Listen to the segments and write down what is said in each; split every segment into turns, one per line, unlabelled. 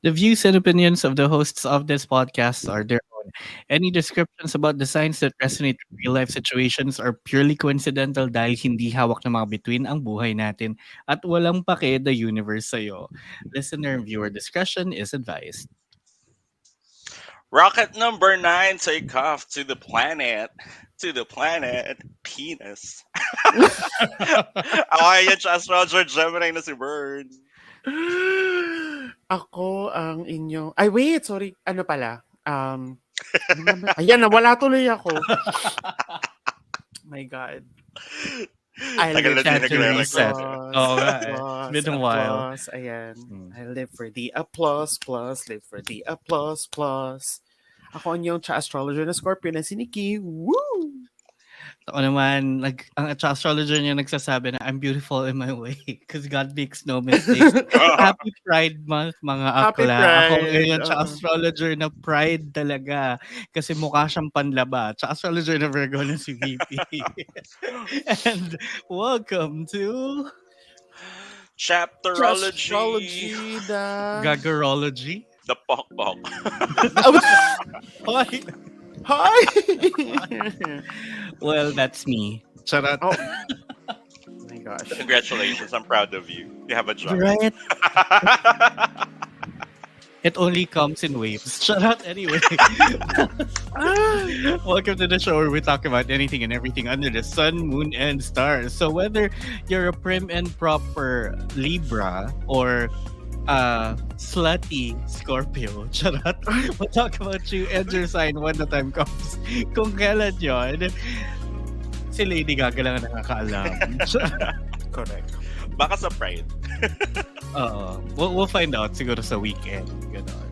The views and opinions of the hosts of this podcast are their own. Any descriptions about the signs that resonate with real-life situations are purely coincidental dahil hindi hawak ng mga bituin ang buhay natin at walang pake the universe sa'yo. Listener and viewer discretion is advised.
Rocket number 9 take off to the planet, penis. Ako yan, Tsaastrology Gemini na si Bird.
Ako ang inyong... Ay, wait, sorry. Ano pala? Ayan, nawala tuloy ako. My God. I
Tagal na
live
din
for the
nagre-record.
Oo nga eh. It's been a while.
applause. Ayan. I live for the applause, plus. Live for the applause, plus. Ako ang inyong Tsaastrology na Scorpio na si Nikki. Woo!
Ako naman, ang astrologer niya nagsasabi na I'm beautiful in my way because God makes no mistakes. Happy Pride Month, mga
Happy
akla. Ako
Pride,
ngayon, astrologer na pride talaga kasi mukha siyang panlaba. Astrologer na Virgo na si VP. And welcome to
Chapterology.
Gagarology.
The pok-pok.
Hoy!
Hi!
Well, that's me. Charot.
Oh my gosh.
Congratulations, I'm proud of you. You have a job.
Right? It only comes in waves. Shut up anyway. Welcome to the show where we talk about anything and everything under the sun, moon, and stars. So whether you're a prim and proper Libra or slutty Scorpio, charot, we'll talk about you and your sign when the time comes. Kung kailan yun, si Lady Gaga lang ang nakakaalam.
Correct.
Baka sa Pride.
We'll find out siguro sa weekend. Ganon.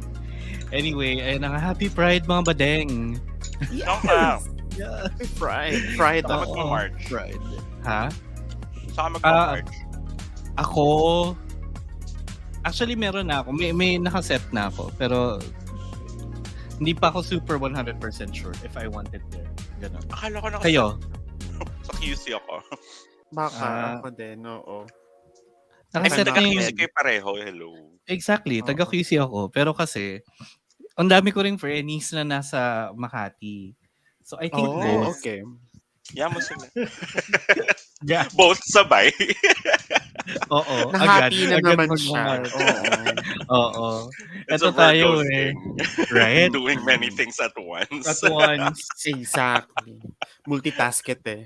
Anyway, ayun na nga. Happy Pride mga badeng.
Yes.
Yeah.
Pride.
Saan magpa-March?
Pride. Ha?
Saan magpa-March?
Ako, actually meron na ako. May nakaset na ako. Pero hindi pa ako super 100% sure if I want it there. Ganon.
Akala ko
Kayo?
Sa QC ako.
Baka ako din, oo.
Nakaset na yung...
QC kayo pareho, hello.
Exactly. Taga QC ako. Pero kasi, ang dami ko ring friends na nasa Makati. So I think both.
Okay.
Yeah mo sila.
Yeah.
Both sabay.
Oo.
Na-happy na naman
mag-
siya.
Oo.
It's
Ito
a
tayo
Virgo
eh.
thing.
Right?
Doing many things at once.
At once.
Exactly. Multitasket eh.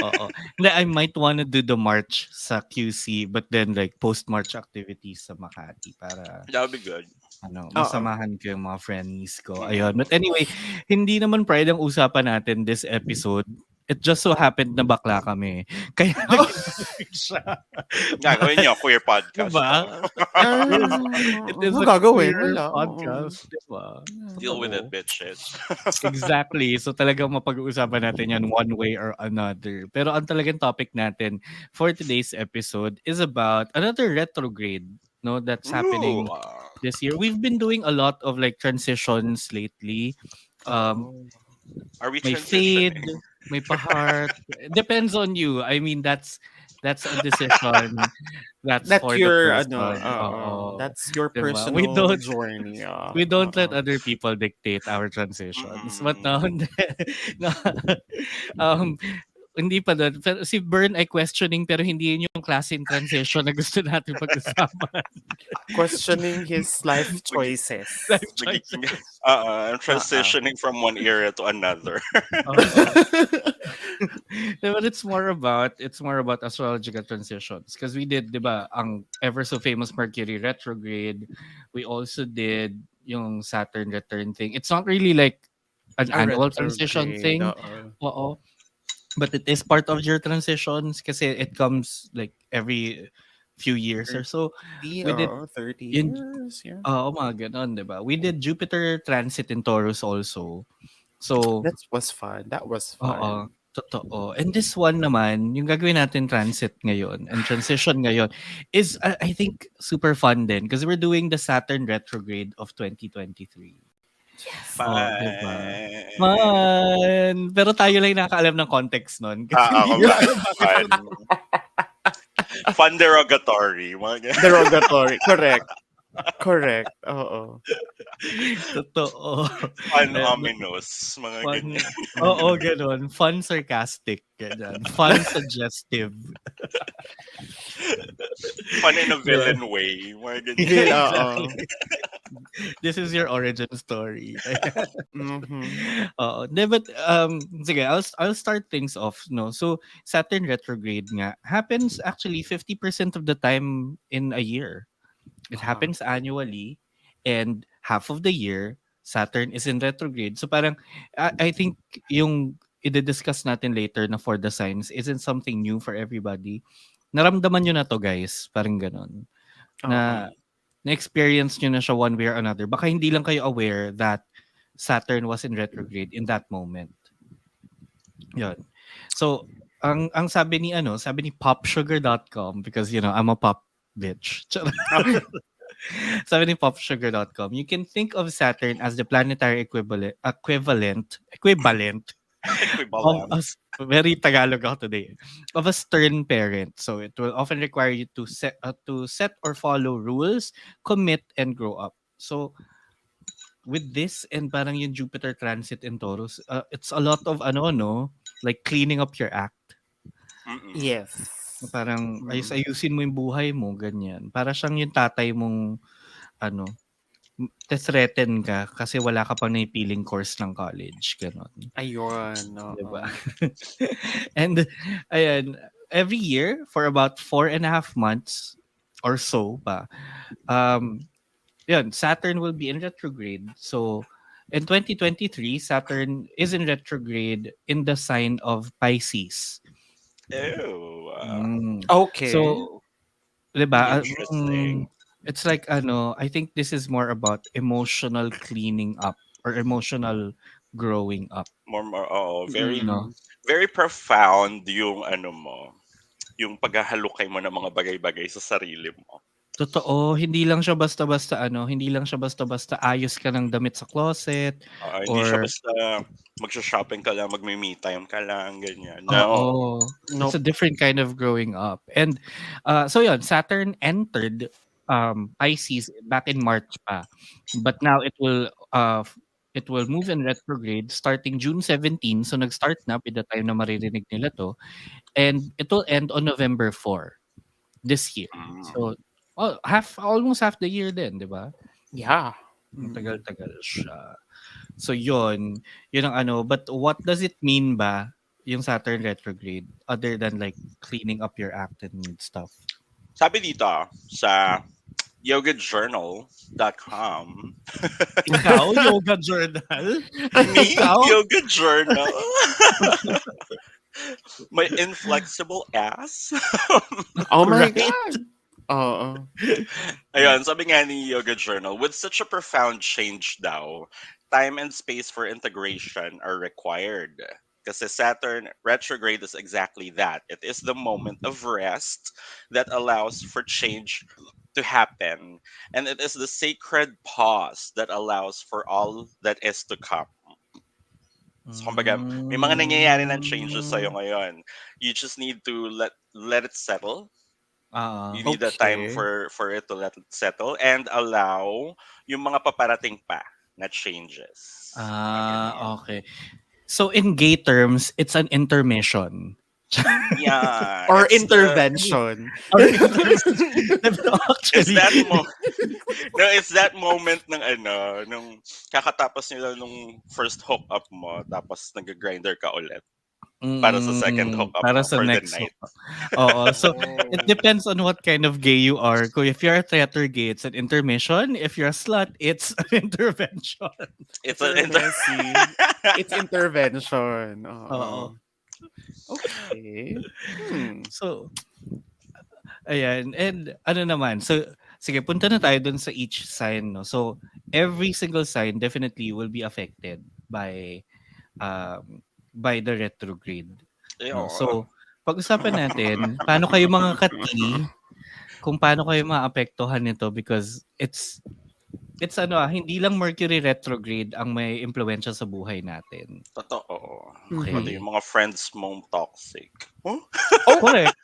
Oo. Hindi, I might wanna do the march sa QC but then like post-march activities sa Makati para
That would be good.
masamahan ko yung mga friends ko. Ayun. But anyway, hindi naman pride ang usapan natin this episode. It just so happened na bakla kami. Kaya siya.
Gagawin niyo, queer podcast.
Diba? It is
Ano
a
gagawin?
queer
Wala.
podcast. Diba?
Deal with it, bitches.
Exactly. So talagang mapag-uusapan natin yan one way or another. Pero ang talagang topic natin for today's episode is about another retrograde, no, that's happening this year. We've been doing a lot of like transitions lately.
Are we
May
transitioning?
fade, may pa-heart. Depends on you. I mean, that's a decision. That's for
your
the person. Oo.
that's your
Diba?
personal
We don't-
journey.
We don't let other people dictate our transitions. But no, no, hindi pa doon. Pero si Bern ay questioning pero hindi yun yung klase ng transition na gusto natin pag-usapan.
Questioning his life choices.
Life choices.
I'm transitioning from one era to another.
But it's more about astrological transitions because we did, 'di ba, ang ever so famous Mercury retrograde. We also did yung Saturn return thing. It's not really like an annual transition thing. Oo. But it is part of your transitions kasi it comes like every few years or so.
We
did
30
yun-
years. Yeah.
Mga ganon, 'di ba? We did Jupiter transit in Taurus also. So,
That was fun.
oo, totoo. And this one naman, yung gagawin natin transit ngayon and transition ngayon is I think super fun din because we're doing the Saturn retrograde of 2023.
Fine.
Diba? Man! Pero tayo lang nakakaalam ng context nun. Kasi
Ako
hindi
ba? Fun. Fun derogatory. Mga ganun.
Derogatory. Correct. Correct. Oo.
Totoo.
Fun
Na
ominous, mga
fun
ganyan.
oo,
Mm.
gano'n. Fun sarcastic, ganyan. Fun suggestive.
Fun in a
Yeah,
villain way, mga ganyan.
Feel,
exactly.
oo.
This is your origin story.
Mhm.
Oo. 'Di but, sige I'll start things off 'no. So, Saturn retrograde nga happens actually 50% of the time in a year. It
Uh-huh.
happens annually and half of the year Saturn is in retrograde. So parang I think yung i-discuss natin later na for the signs isn't something new for everybody. Naramdaman nyo na to guys, parang ganon.
Oo.
Na
Mm.
na-experience nyo na siya one way or another. Baka hindi lang kayo aware that Saturn was in retrograde in that moment. Yun. So, ang sabi ni popsugar.com because I'm a pop bitch.
Okay.
Sabi ni popsugar.com, you can think of Saturn as the planetary equivalent of
Equivalent.
us very Tagalog ako today of a stern parent. So it will often require you to set or follow rules, commit and grow up. So with this and parang yung Jupiter transit in Taurus, it's a lot of no, like cleaning up your act.
Mm-mm.
Yes.
Parang
Mm.
ayusin mo yung buhay mo, ganyan. Para siyang yung tatay mong ano, te-threaten ka kasi wala ka pang naipiling course ng college, gano'n,
Ayun,
'di ba?
oo.
And ayan, every year for about 4.5 months or so pa, um, 'yun, Saturn will be in retrograde. So, in 2023, Saturn is in retrograde in the sign of Pisces.
Ew.
Mm.
Okay.
So, 'di ba,
Interesting.
it's like I think this is more about emotional cleaning up or emotional growing up,
More, oh, very,
no?
Mm.
very profound yung ano mo, yung paghahalukay mo ng mga bagay-bagay sa sarili mo.
Totoo, hindi lang siya basta-basta ayos ka ng damit sa closet
Hindi siya
or
basta magsho-shopping ka lang, magme-me time ka lang, ganyan. No.
oo, it's
Nope.
a different kind of growing up. And so yun, Saturn entered Pisces back in March pa. But now it will move in retrograde starting June 17. So nag-start na by the time na maririnig nila to. And it will end on November 4 this year.
Mm.
So almost half the year din, 'di ba?
Yeah.
Ang
Mm.
tagal-tagal siya. So yun ang but what does it mean ba yung Saturn retrograde other than like cleaning up your act and stuff?
Sabi dito sa yogajournal.com,
Ikaw, yoga journal?
me,
Ikaw?
yoga journal, my inflexible ass.
Oh my
Right?
God. Oo.
Ayun, sabi nga ni Yoga Journal, with such a profound change daw, time and space for integration are required. Kasi Saturn retrograde is exactly that. It is the moment of rest that allows for change to happen. And it is the sacred pause that allows for all that is to come. So, kumbaga, may mga nangyayari ng changes sa'yo
Mm.
ngayon. You just need to let it settle. You
Oo.
need the time
Okay.
for it to let it settle and allow yung mga paparating pa na changes. Mga ganyan.
Okay. So in gay terms, it's an intermission.
Yeah,
Or intervention.
Or intermission.
it's
Actually,
that no, it's that moment ng ano, nung kakatapos nila nung first hook up mo tapos nag-grinder ka ulit para sa second hook up
para
mo
sa
for the
next
night.
hook. Oo. So, it
Oh.
depends on what kind of gay you are. Kung if you're a theater gay, it's an intermission. If you're a slut, it's an intervention.
It's
If
an
you're messy, it's intervention.
Oo.
Oo. Okay. Hmm.
So, ayan. And ano naman. So, sige, punta na tayo dun sa each sign. No? So, every single sign definitely will be affected um, by the retrograde. No?
Ayun.
So, pag-usapan natin, paano kayo mga kati, kung paano kayo maapektuhan nito because it's hindi lang Mercury retrograde ang may impluwensya sa buhay natin.
Totoo.
Mhm.
Pati
Okay.
yung mga friends mong toxic. Huh?
Oh,
Correct.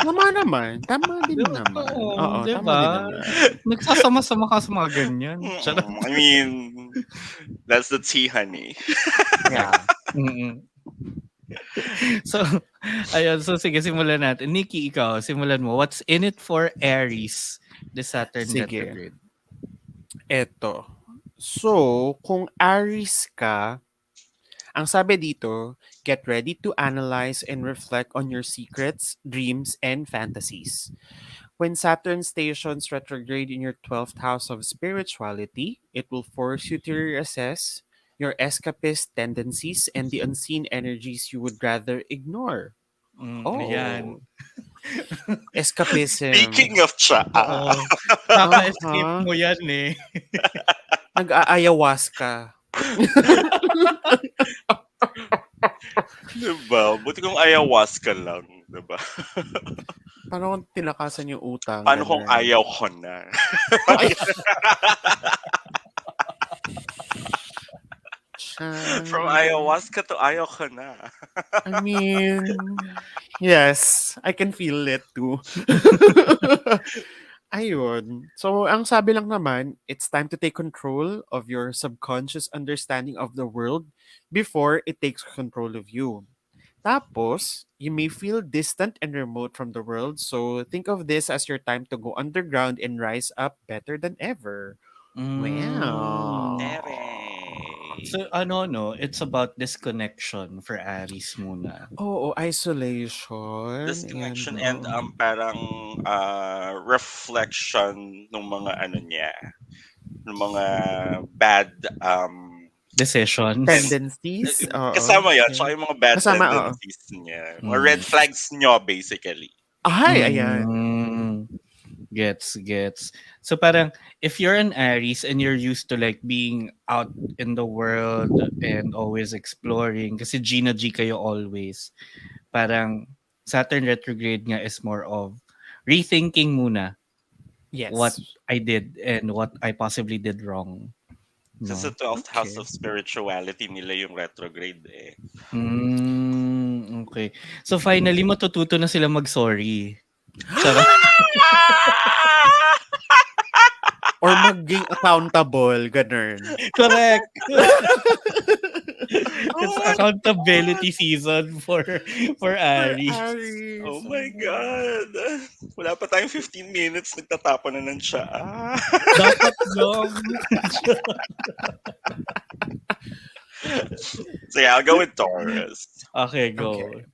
Tama naman. Tama din naman.
Oo,
Oo,
'di
tama din
ba?
naman.
Nagsasama-sama ka sa mga ganyan. Charot.
I mean, that's the tea, honey.
Yeah.
Mm. So, ayun. So, sige, simulan natin. Nikki, ikaw, simulan mo. What's in it for Aries, the Saturn
Sige.
retrograde?
Eto. So, kung Aries ka, ang sabi dito, get ready to analyze and reflect on your secrets, dreams, and fantasies. When Saturn stations retrograde in your 12th house of spirituality, it will force you to reassess your escapist tendencies and the unseen energies you would rather ignore.
Ayan.
Oh, escapism.
Speaking of Tsaa,
Oo. Kaka-escape
Uh-huh.
mo yan eh.
Nag-aayahuasca.
diba? Buti kung ayahuasca lang, diba?
Paano kung tinakasan yung utang,
Paano kung
ganun?
ayaw ko na?
Ay, siya.
From ayahuasca to ayaw ko na.
I mean, yes, I can feel it too. Ayun. So, ang sabi lang naman, it's time to take control of your subconscious understanding of the world before it takes control of you. Tapos, you may feel distant and remote from the world, so think of this as your time to go underground and rise up better than ever.
Mm.
Wow.
So, ano, no? It's about disconnection for Aries muna.
Oo, isolation and
Disconnection and
Oo.
parang reflection ng mga ano niya, ng mga bad
Decisions.
tendencies. Oo.
kasama yan,
Okay.
tsaka yung mga bad
Kasama, oo.
tendencies niya. Mga red
Mm.
flags nyo, basically.
Ay, ayan.
Gets. So parang if you're an Aries and you're used to like being out in the world and always exploring kasi Gina G kayo always. Parang Saturn retrograde nga is more of rethinking muna what
Yes.
I did and what I possibly did wrong.
Kasi sa
No?
12th house
Okay.
of spirituality nila yung retrograde eh.
Okay. So finally matututo na sila mag-sorry. Charot.
Or maging accountable, ganun.
Correct. It's
Oh my
accountability
God!
season for
For
Aries.
Aries.
Oh my God! Wala pa tayong 15 minutes, nagtatapon na ng tsaa.
Dapat lang.
So yeah, I'll go with Taurus.
Okay, go.
Okay.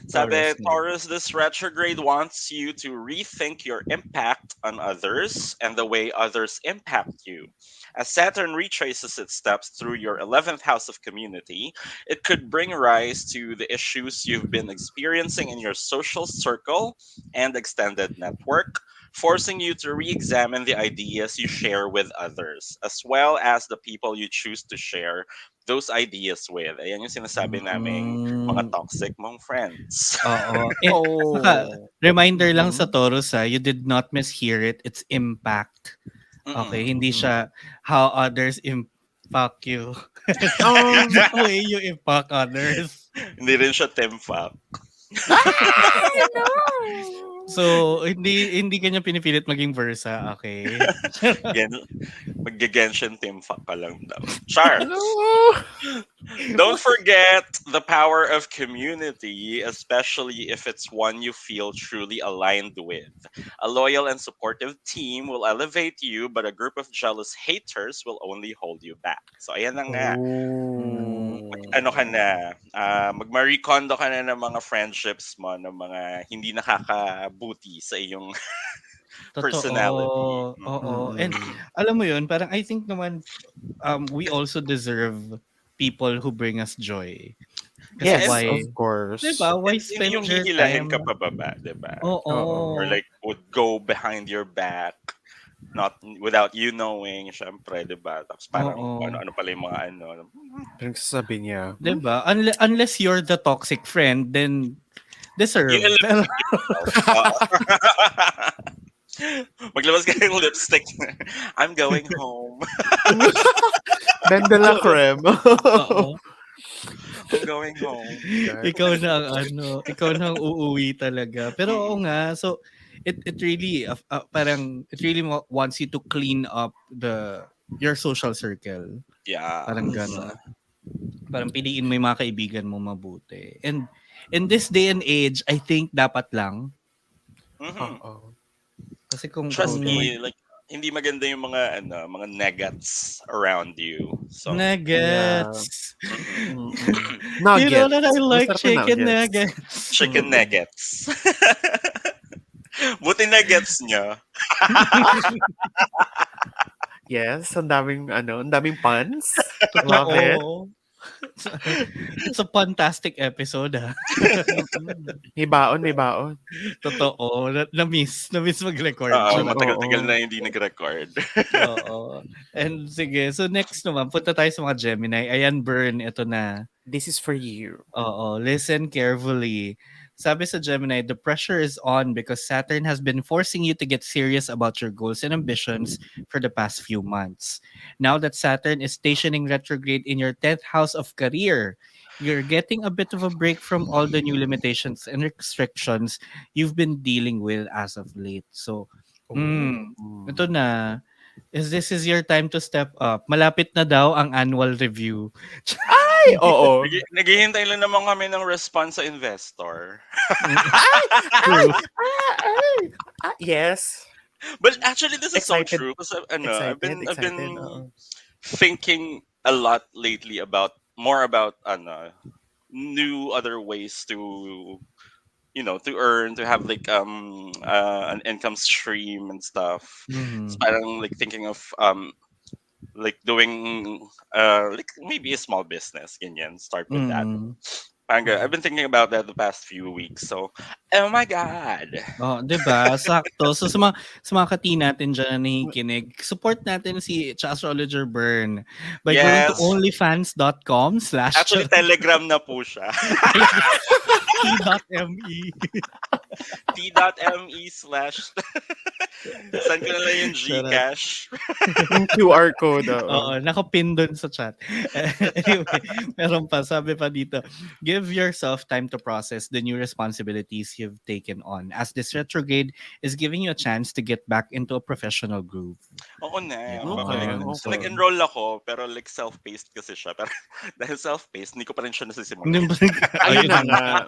Sabi,
Taurus.
Taurus, this retrograde wants you to rethink your impact on others and the way others impact you. As Saturn retraces its steps through your 11th house of community, it could bring rise to the issues you've been experiencing in your social circle and extended network, forcing you to re examine the ideas you share with others, as well as the people you choose to share those ideas with. Ayan yung sinasabi naming mga
Mm,
toxic mong friends.
oo. Saka,
Oh.
reminder lang sa
Mhm.
Taurus you did not mishear it. It's impact. Okay,
Mm-mm.
hindi
Mhm.
siya how others impact you.
Um,
The way you impact others.
Hindi rin siya temfak.
Ay, no!
So, hindi kanya pinipilit maging Versa, okay?
Gen, mag-Genshin temfak ka lang daw. Char!
No!
Don't forget the power of community, especially if it's one you feel truly aligned with. A loyal and supportive team will elevate you, but a group of jealous haters will only hold you back. So, ayan na nga. Ano ka
Oh.
na, mag-Marie Kondo ka na ng mga friendships mo, ng mga hindi nakakabuti sa iyong personality.
Totoo. Oo. And
Mm-mm.
alam mo yun, parang I think naman we also deserve people who bring us joy. Kasi
Yes,
And,
of
why?
course.
'Di ba? Why
hindi yung
spend your
hihilahin ka
time?
pababa, di ba?
Oo.
Or
Oo.
like, would go behind your back, not without you knowing, syempre, di ba? Tapos parang,
Oo.
ano pala yung mga ano.
Pinagsasabi niya.
'Di ba? Unless you're the toxic friend, then
You
deserve. Pero
eliminate yourself. Maglabas ka ng lipstick. I'm going home.
Ben de la Creme.
oo.
I'm going home.
God.
ikaw na ang uuwi talaga. Pero oo
Mm.
nga, so it really parang it really wants you to clean up your social circle.
Yeah.
Parang
Mm-mm.
gano'n. Parang piliin mo yung mga kaibigan mo mabuti. And in this day and age, I think dapat lang
Hmm.
Oo.
kasi kung
Trust me, like hindi maganda yung mga negats around you. So,
Yeah.
nuggets.
mm-mm.
Mm-mm.
You know that I
Nuggets.
like
Masarap na
chicken
nuggets.
nuggets.
Chicken
Mm-mm.
nuggets. Buti na gets niya.
Yes, ang daming puns. Love it.
Totoo. It's a fantastic episode, ha?
Mm. May baon, may baon.
Totoo. Na-miss mag-record.
Oo,
Charot.
matagal-tagal
Oo.
na hindi nag-record.
Oo. And sige, so next naman, punta tayo sa mga Gemini. Ayan, Burn, ito na.
This is for you.
Oo, listen carefully. Sabi sa Gemini, the pressure is on because Saturn has been forcing you to get serious about your goals and ambitions for the past few months. Now that Saturn is stationing retrograde in your 10th house of career, you're getting a bit of a break from all the new limitations and restrictions you've been dealing with as of late. So,
Oh.
ito na. This is your time to step up. Malapit na daw ang annual review.
Ay, oo.
Naghihintay lang naman kami ng response sa investor.
Ay! Ay!
True.
Ay! Yes.
But actually, this is so
Excited.
true because
Excited,
I've
excited.
been
Oo.
thinking a lot lately about more about new other ways to to earn, to have like an income stream and stuff. So
Mhm.
parang like thinking of like doing like maybe a small business, ganyan. Start with that.
Mm.
I've been thinking about that the past few weeks. So, oh my god.
Oh, 'di ba? Sakto. So sa mga kati natin diyan na nakikinig, support natin si Tsaastrologer Burn by going to
Yes.
onlyfans.com/
Actually, Telegram na po siya.
t.me.
t.me/ Send ko na lang yung
Charot.
Gcash.
Yung QR code, oo.
Oo, nakapin doon sa chat. Anyway, meron pa, sabi pa dito, give yourself time to process the new responsibilities you've taken on as this retrograde is giving you a chance to get back into a professional groove.
Oo na.
Okay,
Yun.
okay.
So,
Nag-enroll ako, pero like self-paced kasi siya. Pero dahil self-paced, hindi ko pa rin siya nasisimulan.
Ayun
Ayun na
na.
nga.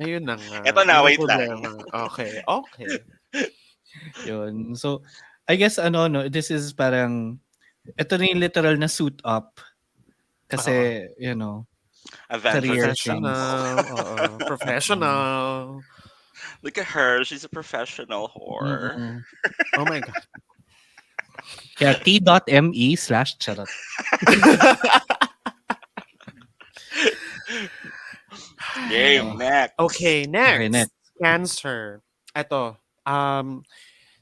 Ayun na nga.
Eto na,
Yun ang
wait lang.
problema. Okay, okay.
Yun. So, I guess no, this is parang, ito na yung literal na suit up. Kasi, career
Adventure
things.
Professional. Oo. Professional.
Look at her. She's a professional whore.
Mm-mm.
Oh my God.
Kaya t.me/charot.
Game, next.
Okay,
Okay,
next.
next.
Cancer. Ito.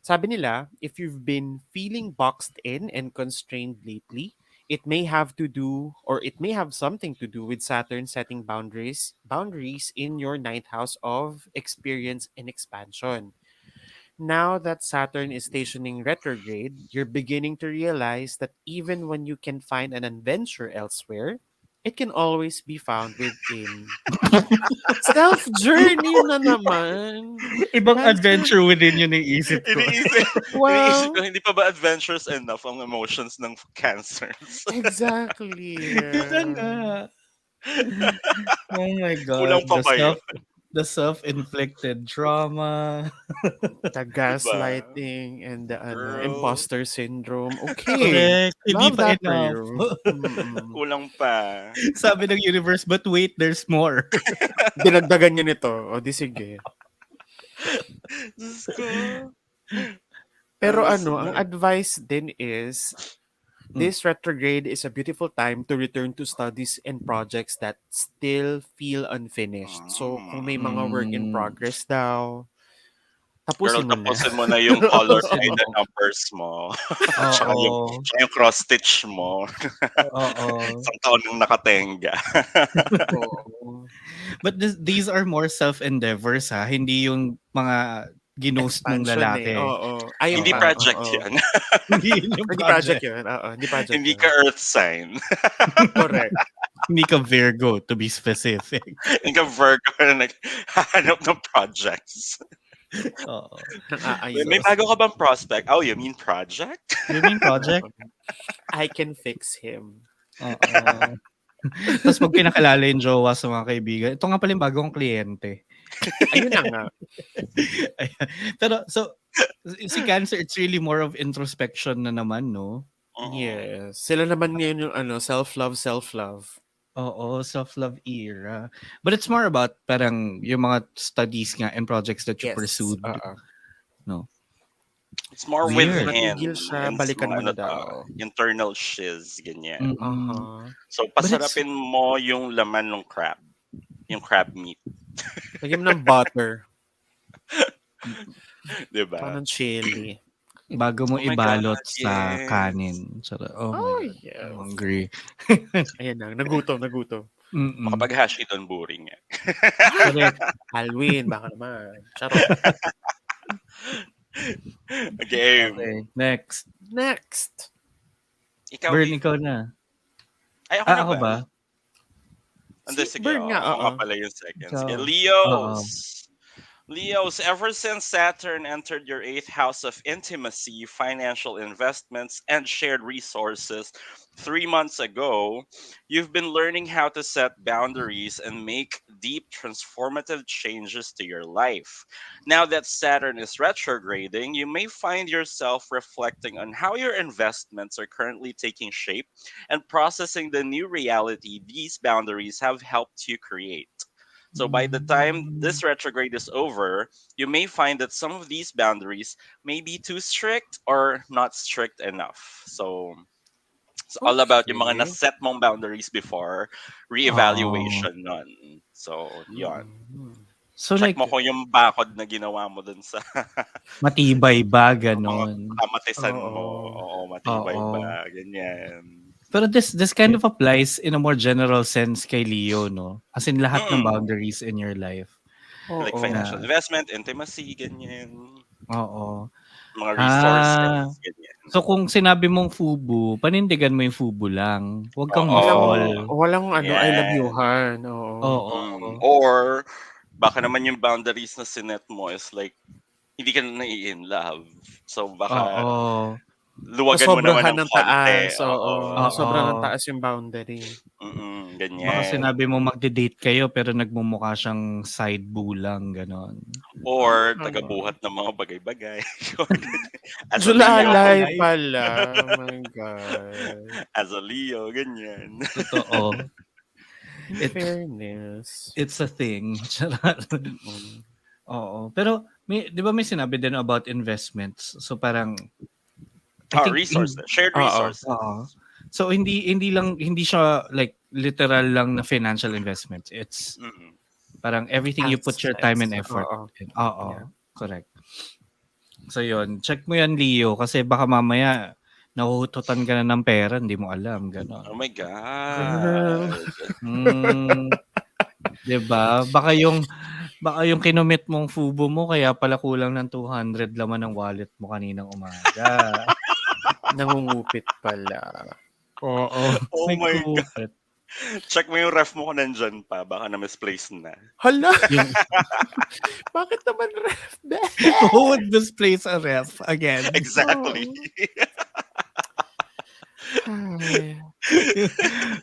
Sabi nila, if you've been feeling boxed in and constrained lately, it may have to do or it may have something to do with Saturn setting boundaries in your ninth house of experience and expansion. Now that Saturn is stationing retrograde, you're beginning to realize that even when you can find an adventure elsewhere, it can always be found within. Self-journey na naman.
Ibang
Cancer.
adventure within yun yung isip ko.
Iniisip
Wow.
ko, hindi pa ba adventurous enough ang emotions ng cancers?
Exactly.
Yun nga. Oh my
Kulang
God.
pa ba yun?
The self-inflicted trauma.
The
Diba?
gaslighting and the
Girl.
imposter syndrome. Okay.
Correct. Hindi
Love
pa
that for
enough.
you. Mm-mm.
Kulang pa.
Sabi ng universe, but wait, there's more.
Dinagdagan niya nito. O di sige.
Diyos ko.
Pero
Ah,
ang advice din is, this retrograde is a beautiful time to return to studies and projects that still feel unfinished. So, kung may mga work in progress daw,
Girl,
tapusin mo na.
tapusin mo na yung color
Tapusin
by the
mo.
numbers mo.
Oo.
Tsaka yung cross-stitch mo.
Oo.
Isang taon nang nakatenga.
Oo.
But these are more self-endeavors, ha? Hindi yung mga ginost mong
Expansion
lalaki.
Oo. Ayun
Hindi
pa.
project
oo.
yan.
Hindi yun yung
Hindi project yun. Oo, hindi project
Hindi
yun.
ka earth sign.
Correct.
Hindi ka Virgo, to be specific.
Ikaw Virgo na naghahanap ng projects.
Oo.
Nang
May
aayos.
bago ka bang prospect? Oh, you mean project?
You mean project?
I can fix him.
Oo. Tapos pag pinakilala yung jowa sa mga kaibigan, ito nga pala yung bagong kliyente.
Ayun na nga.
Ayan. Pero so, si Cancer, it's really more of introspection na naman, no?
Yes. Sila naman ngayon yung self-love, self-love.
Oo, self-love era. But it's more about parang yung mga studies nga and projects that you
Yes.
pursued, no?
It's more
Weird.
within.
Matigil siya,
And
balikan
mga
mo na
to,
daw.
internal shiz, ganyan.
Mm-mm.
So,
But it's
pasarapin mo yung laman ng crab. Yung crab meat.
Lagyan mo ng butter.
Diba?
Parang chili.
bago mo
Oh my
ibalot
God,
sa
yes.
kanin. Oh my God.
yes.
I'm hungry.
Ayan na, nagutom.
Mm-mm.
Makapag-hashi doon buring yan.
Correct.
Alwin, baka naman. Charot.
Game.
Okay, next.
Next.
Ikaw,
Bern,
Lee.
ikaw na.
Ay, ako na
Ako
ba?
ba?
Ando,
Si
sige.
Bern nga,
Ako nga
oo.
pala yung second. Sige,
Ikaw. Oo.
Leos, ever since Saturn entered your eighth house of intimacy, financial investments, and shared resources 3 months ago, you've been learning how to set boundaries and make deep transformative changes to your life. Now that Saturn is retrograding, you may find yourself reflecting on how your investments are currently taking shape and processing the new reality these boundaries have helped you create. So by the time this retrograde is over, you may find that some of these boundaries may be too strict or not strict enough. So it's all about yung mga
Okay.
naset mong boundaries before
Oo.
re-evaluation nun. So, yon.
Mm.
So
Check
like,
mo kung yung bakod na ginawa mo dun sa
matibay ba,
mga
ganon?
kamatisan mo.
Oo.
Oo, matibay
Oo.
ba? Ganyan.
Pero this kind of applies in a more general sense kay Leo, no? As in lahat ng
Mm.
boundaries in your life.
Like
Oo.
financial
Na,
investment, intimacy, ganyan.
oo.
Mga resources,
Ah,
ganyan.
so kung sinabi mong FUBU, panindigan mo yung FUBU lang. Huwag kang
Oo.
ma-fall.
Walang I love you,
Yan.
Han. Oo.
Or, baka naman yung boundaries na sinet mo is like, hindi ka na in love. So, baka
Oo.
luwagan mo naman
Nasobrahan
ng
ng
konti.
taas.
Oo.
Oo. Nasobrahan ng
Oo.
taas yung boundary.
Baka
Ganyan.
sinabi mo magde-date kayo pero nagmumukha siyang side bulang, ganon.
Or, tagabuhat ng mga bagay-bagay. As a Leo.
Julalay pala. Oh my God.
As a Leo, ganyan.
Totoo.
In fairness.
It's a thing. Charot. Oo. Pero, di ba may sinabi din about investments? So parang, I think,
Resources. Shared
Oo.
resources.
So hindi siya like literal lang na financial investments. It's parang everything you put your time and effort in. Oo.
Yeah.
Correct. So yun, check mo yan Leo kasi baka mamaya nahuhututan ka na ng pera, hindi mo alam, ganon.
Oh my
Girl.
God.
'Di ba? Baka yung kinumit mong FUBU mo kaya pala kulang ng 200 laman ng wallet mo kaninang umaga.
Nangungupit pala.
Oo.
Oh
May
my God.
kupit.
Check mo yung ref mo kung nandyan pa. Baka na-misplace na.
Hala!
Yung,
Bakit naman ref?
who would misplace a ref again?
Exactly.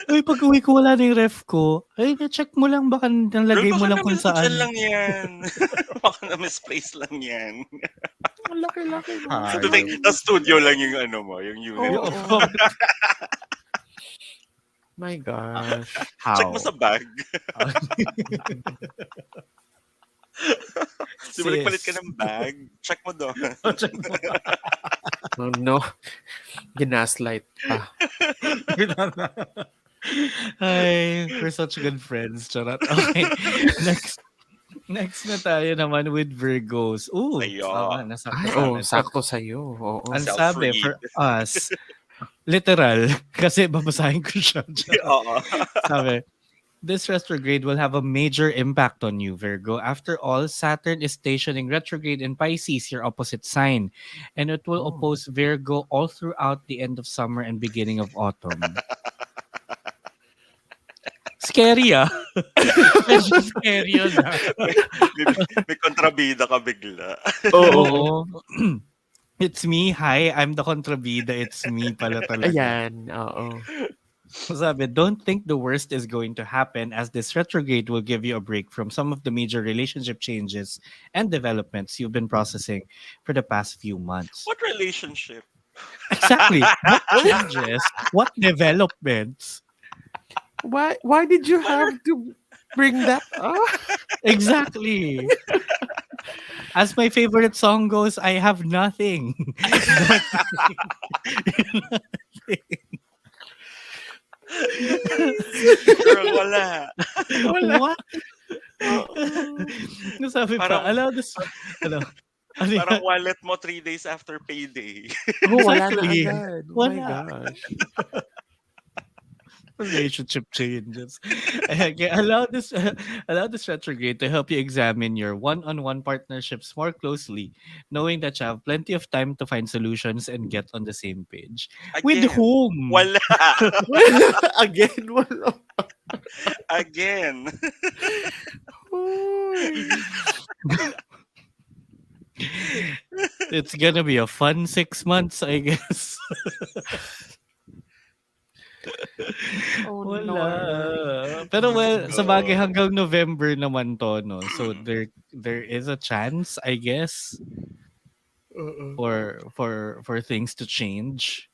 Uy, pag uwi ko wala na yung ref ko. Ay, na-check mo lang baka nalagay
Girl,
mo
baka
lang kung
nandyan
saan.
lang yan. Baka na-misplace lang yan.
Ang laki-laki mo.
Sa studio lang yung mo, yung unit.
Oo. My gosh.
How?
Check mo sa bag. Di ba nagpalit ka ng bag? Check mo doon.
Check mo.
Oh, no. Ginaslight pa.
Ay, we're such good friends. Charot. Okay. Next na tayo naman with Virgos. Ooh, tama.
Ay, sakto sa'yo. Oo.
Ang sabi for us, literal, kasi babasahin ko siya. Sabi, this retrograde will have a major impact on you, Virgo. After all, Saturn is stationing retrograde in Pisces, your opposite sign, and it will oppose Virgo all throughout the end of summer and beginning of autumn. scary Medyo scary yun
may, may, may kontrabida ka bigla.
Oo.
Oo. It's me. Hi, I'm the kontrabida. It's me pala talaga.
Ayan, oo.
Sabi, don't think the worst is going to happen as this retrograde will give you a break from some of the major relationship changes and developments you've been processing for the past few months.
What relationship?
Exactly. What changes? What developments?
Why did you
What
have to bring that up?
Exactly. As my favorite song goes, I have nothing.
Girl, wala.
Wala.
What?
Oo.
Sabi pa,
Parang
allow this, ano, ano
parang
yan?
wallet mo 3 days after payday.
Oh, wala na
Exactly.
agad. Oh my
Wala.
gosh.
Relationship changes. Okay, allow this retrograde to help you examine your one-on-one partnerships more closely, knowing that you have plenty of time to find solutions and get on the same page. With
Again.
whom?
Wala.
Again, wala.
Again.
Uy.
It's gonna be a fun 6 months, I guess.
Oh,
Wala.
no.
Pero well, sa bagay
Oo.
hanggang November naman to, no? So there is a chance, I guess,
Oo.
for things to change.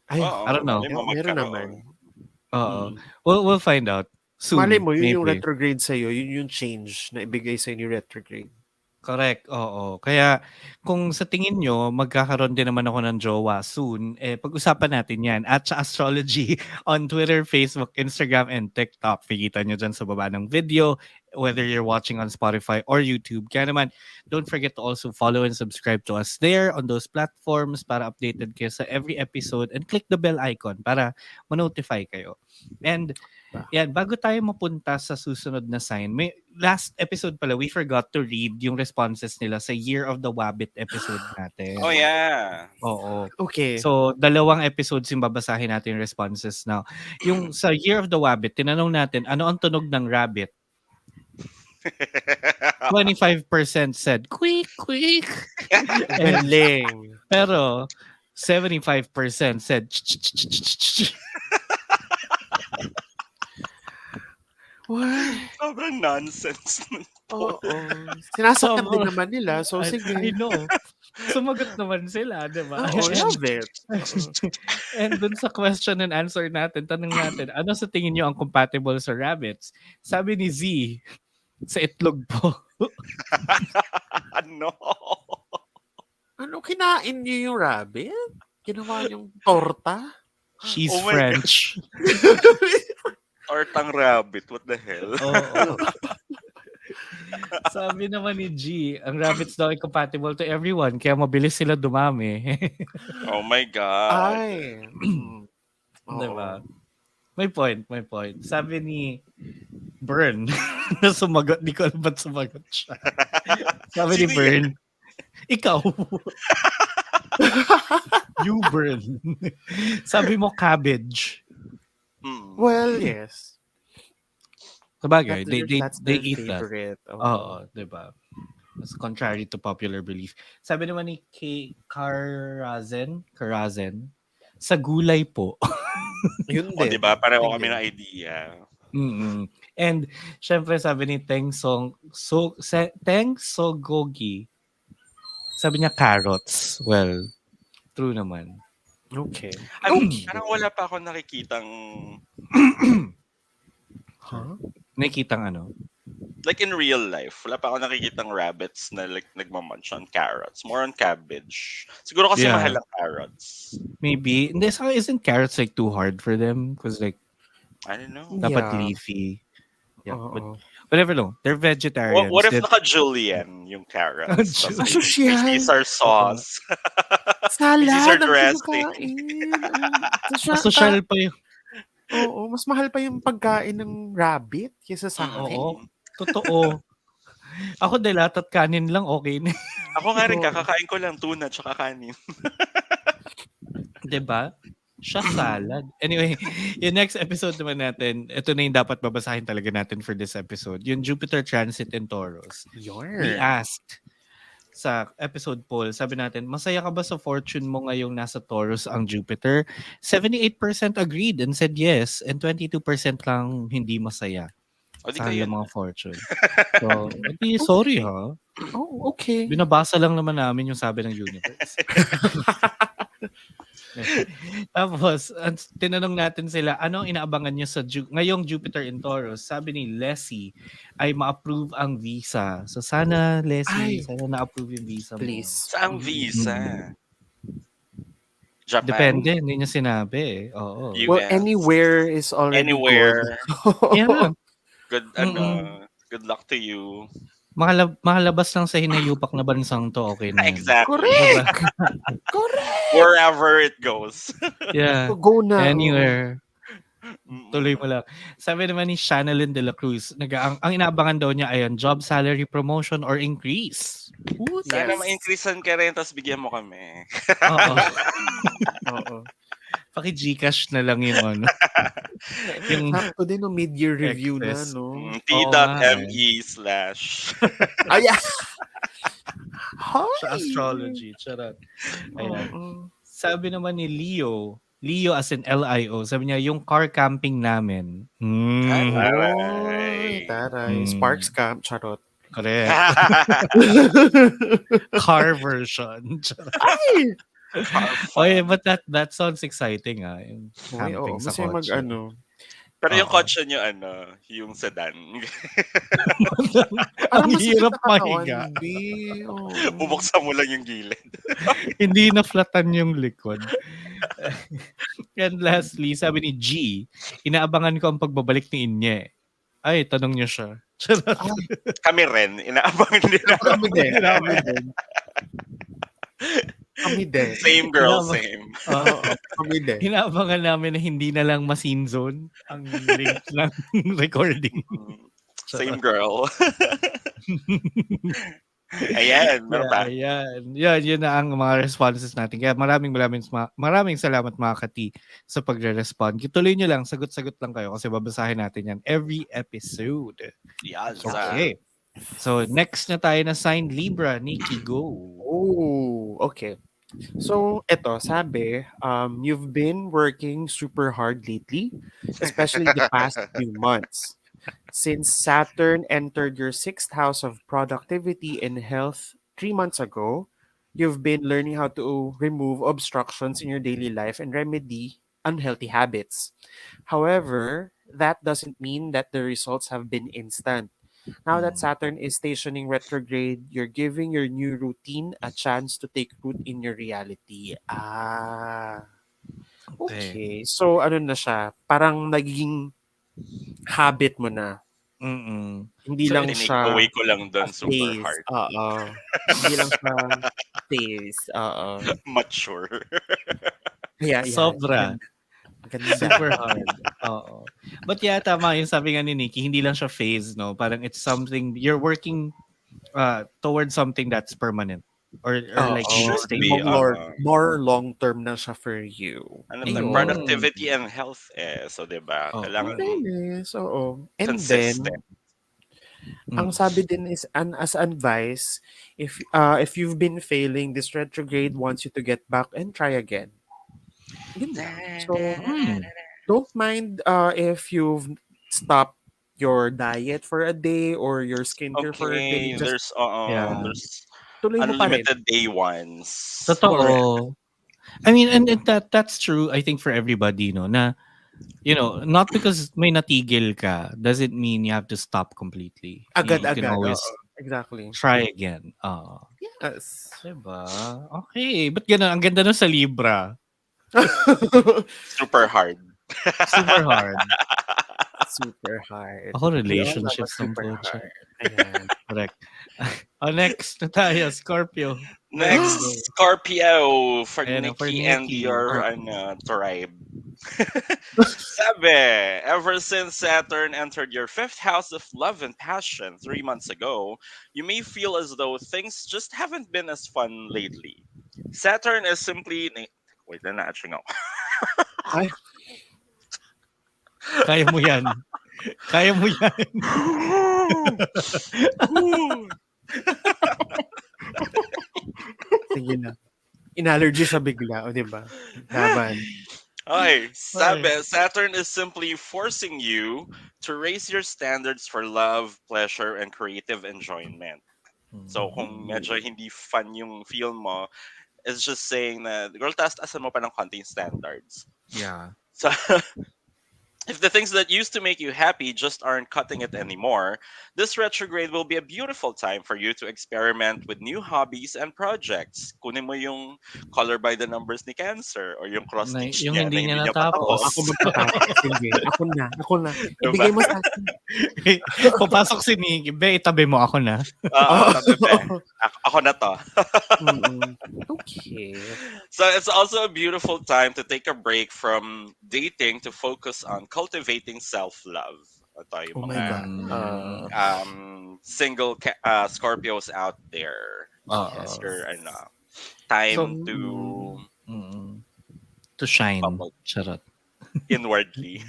Ay,
I don't
Oo,
know.
malay mo
meron
magkaroon.
naman.
Oo.
Mm.
We'll find out
Malay
soon,
mo, yun yung
maybe.
retrograde sa'yo, yun yung change na ibigay sa'yo ni retrograde.
Correct, oo. Kaya kung sa tingin nyo, magkakaroon din naman ako ng jowa soon, pag-usapan natin yan. At sa Astrology on Twitter, Facebook, Instagram, and TikTok. Makikita nyo dyan sa baba ng video, whether you're watching on Spotify or YouTube. Kaya naman, don't forget to also follow and subscribe to us there on those platforms para updated kayo sa every episode and click the bell icon para ma-notify kayo. And yan, bago tayo mapunta sa susunod na sign, may last episode pala, we forgot to read yung responses nila sa Year of the Wabbit episode
Oh,
natin.
yeah.
Oo.
Okay.
So, 2 episodes yung babasahin natin yung responses now. Yung sa Year of the Wabbit, tinanong natin, ano ang tunog ng rabbit? 25% said, quick, quick. And,
Galing.
pero, 75% said, ch-ch-ch-ch-ch-ch.
What?
Sobrang nonsense nun.
Oo. Sinasaktan din
Sobrang-
naman nila. So,
I
sige.
know. Sumagot naman sila, di ba?
Oo, love it.
And dun sa question and answer natin, tanong natin, ano sa tingin nyo ang compatible sa rabbits? Sabi ni Z, sa itlog po.
Ano?
Ano, kinain niyo yung rabbit? Ginawa niyong torta?
She's
Oh my
French.
Tortang rabbit, what the hell?
Oo. Sabi naman ni G, ang rabbits daw ay compatible to everyone, kaya mabilis sila dumami.
Oh my God.
Ay. Mm. Oo.
Diba? May point, may point. Sabi ni Bern, na sumagot, di ko alam ba't sumagot siya. Sabi ni
Sino
Bern, ikaw. You Bern. Sabi mo cabbage.
Hmm.
Well, yes.
Sabagay,
That's
they
their
eat that.
favorite.
Oo, diba? That's contrary to popular belief. Sabi naman ni Karazen, sa gulay po.
Yun
O,
din.
diba? Pareho
Yun
kami
din.
ng idea.
Mm-mm. And syempre sabi ni Teng Sogogi, sabi niya carrots. Well, true naman.
Okay.
Parang wala pa ako nakikitang,
Huh?
Nakikitang ano?
like in real life, wala pa ako nakikitang rabbits na like nagmamunch on carrots. More on cabbage. Siguro kasi
Yeah.
mahal ang carrots.
Maybe. And this isn't carrots like too hard for them? Because like,
I don't know.
dapat
Yeah.
leafy. Yeah.
Oo.
But whatever no. They're vegetarians.
What if
They're-
naka-julienne yung carrots? Tas may
Social.
Caesar sauce.
Salad
Caesar
ang
dressing.
kinakain.
Social pa yung...
Oo, mas mahal pa yung pagkain ng rabbit kaysa sa akin.
Oo. Totoo. Ako dilat at kanin lang okay na.
Ako nga rin,
Oo.
kakakain ko lang tuna tsaka kanin.
'Di ba? Siya salad. Anyway, yung next episode naman natin, ito na yung dapat babasahin talaga natin for this episode. Yung Jupiter Transit in Taurus. We
Yarn.
asked sa episode poll, sabi natin, masaya ka ba sa fortune mo ngayong nasa Taurus ang Jupiter? 78% agreed and said yes, and 22% lang hindi masaya
O di
sa
kayo
kanilang
na.
mga fortune. So, edi, sorry
Okay.
ha.
Oh, okay.
Binabasa lang naman namin yung sabi ng universe. Tapos, tinanong natin sila, ano ang inaabangan niyo sa ngayong Jupiter in Taurus? Sabi ni Leslie, ay ma-approve ang visa. So sana, Leslie,
Ay,
sana na-approve yung visa mo.
please.
Saang visa?
Mm.
Japan?
Depende, hindi niya sinabi eh. Oo.
Well,
US?
anywhere is already good.
Anywhere?
Yeah.
Good,
Mm-mm.
good luck to you.
Makalabas lang sa hinayupak na bansang to, okay na yan.
Exactly.
Diba?
Correct! Correct!
Wherever it goes.
Yeah.
Go na. Oo.
Anywhere. Tuloy mo lang. Sabi naman ni Shanalyn de la Cruz, ang inaabangan daw niya ay job, salary, promotion, or increase. Woot!
Sana
Yes.
ma-increasean ka rin, tapos bigyan mo kami.
Oo.
Oo.
Paki-Gcash na lang yung ano. Yung
Sakto din no, mid-year review na,
excess.
no?
Oo nga eh.
T.me/
Ay,
Sa
hi!
astrology. Charot. Ayan.
Oo.
Sabi naman ni Leo as in Lio, sabi niya, yung car camping namin.
Ah,
Oy,
taray.
taray. Sparks Camp. Charot.
Correct. Car version. Charot.
Ay!
Car
Okay,
fun.
but that sounds exciting yung
Uy, oo.
camping sa
Masaya
kotse.
mag-ano.
Pero yung
Oo.
kotse nyo, yung sedan.
Ang
Parang masakit
hirap
sa katawan,
mahiga.
B. Oo.
Bubuksan mo lang yung gilid.
Hindi na flatan yung likod. And lastly, sabi ni G, inaabangan ko ang pagbabalik ni Inye. Ay, tanong niyo siya. Charot.
Ay,
Kami rin, inaabangan din
kami din.
Grabe.
Kami din. Kami din.
Same girl,
Inaabangan-
same.
Oo, kami din.
Inaabangan namin na hindi na lang ma-scene zone ang link ng recording.
Same girl. Ayan, meron
Kaya,
pa.
ayan. Yun na ang mga responses natin. Kaya maraming salamat mga kati sa pagre-respond. Tuloy nyo lang, sagot-sagot lang kayo kasi babasahin natin yan every episode.
Yan,
Okay. So, next na tayo na sign Libra. Nikki, go.
Oh, okay. So, eto, sabi, you've been working super hard lately, especially the past few months. Since Saturn entered your sixth house of productivity and health 3 months ago, you've been learning how to remove obstructions in your daily life and remedy unhealthy habits. However, that doesn't mean that the results have been instant. Now that Saturn is stationing retrograde, you're giving your new routine a chance to take root in your reality. Ah, okay. So, ano na siya? Parang naging habit mo na.
Mm-mm.
Hindi
So,
lang
tinake-away
siya
ko lang
a
doon, super
phase.
hard.
Oo. Hindi lang siya phase. Oo.
Mature.
Yeah, yeah.
Sobra.
Ganda.
Super hard. Oo. But yeah, tama yung sabi nga ni Nikki, hindi lang siya phase, no? Parang it's something, you're working towards something that's permanent. Or like
Oo.
really
Should
stable.
be,
More long-term na siya for you.
Ayun.
productivity and health So, diba?
Oo.
Kailangan
Fairness, oo. And
consistent.
then, ang sabi din is, as advice, if you've been failing, this retrograde wants you to get back and try again. Yun lang. So, don't mind if you've stopped your diet for a day or your skincare for a day.
Okay,
Just
Yeah.
there's
tuloy mo pa rin.
unlimited day ones.
Totoo. I mean, and that's true, I think, for everybody, no? Na, not because may natigil ka, doesn't mean you have to stop completely. You can
Agad-agad.
always
Oo, exactly.
try again.
Yes.
Diba? Okay. But gano'n, ang ganda nun sa Libra.
Super hard.
Super hard.
Super hard.
Ako,
We all
relationships
love
ng
super
pucha.
hard. Ayan.
Correct. Next na tayo, Scorpio.
Next, Scorpio for
Ayan, for
Nikki and
Nikki.
your tribe. Sabi, ever since Saturn entered your fifth house of love and passion 3 months ago, you may feel as though things just haven't been as fun lately. Saturn is simply... Wait, na-aching ako.
Ay,
Kaya mo yan. Kaya mo yan.
sige na. In-allergy siya bigla, o 'di ba? Laban.
Okay,
Ay.
Saturn is simply forcing you to raise your standards for love, pleasure, and creative enjoyment. So kung medyo hindi fun yung feel mo, it's just saying na, girl, taas-taasan mo pa ng konting standards.
Yeah.
So if the things that used to make you happy just aren't cutting it anymore, this retrograde will be a beautiful time for you to experiment with new hobbies and projects. Kunin mo yung color by the numbers ni Cancer or yung cross
Na,
stitch
yung
niya na
hindi
hindi
niya
niya
Oo,
patapos.
ako
natapos.
magtatapos. Sige, ako na.
Diba?
Ibigay mo sa akin.
Papasok si Nikki. Be, itabi mo ako na.
Oo,
Oo.
tabi be. Ako na to.
Mm. Okay.
So it's also a beautiful time to take a break from dating to focus on cultivating self-love. Ito
Oh
yung
my
mga
God.
Mm.
single Scorpios out there. It's
Oo.
your
So,
time to
Mm.
mm, to shine.
bubble
Charot.
inwardly.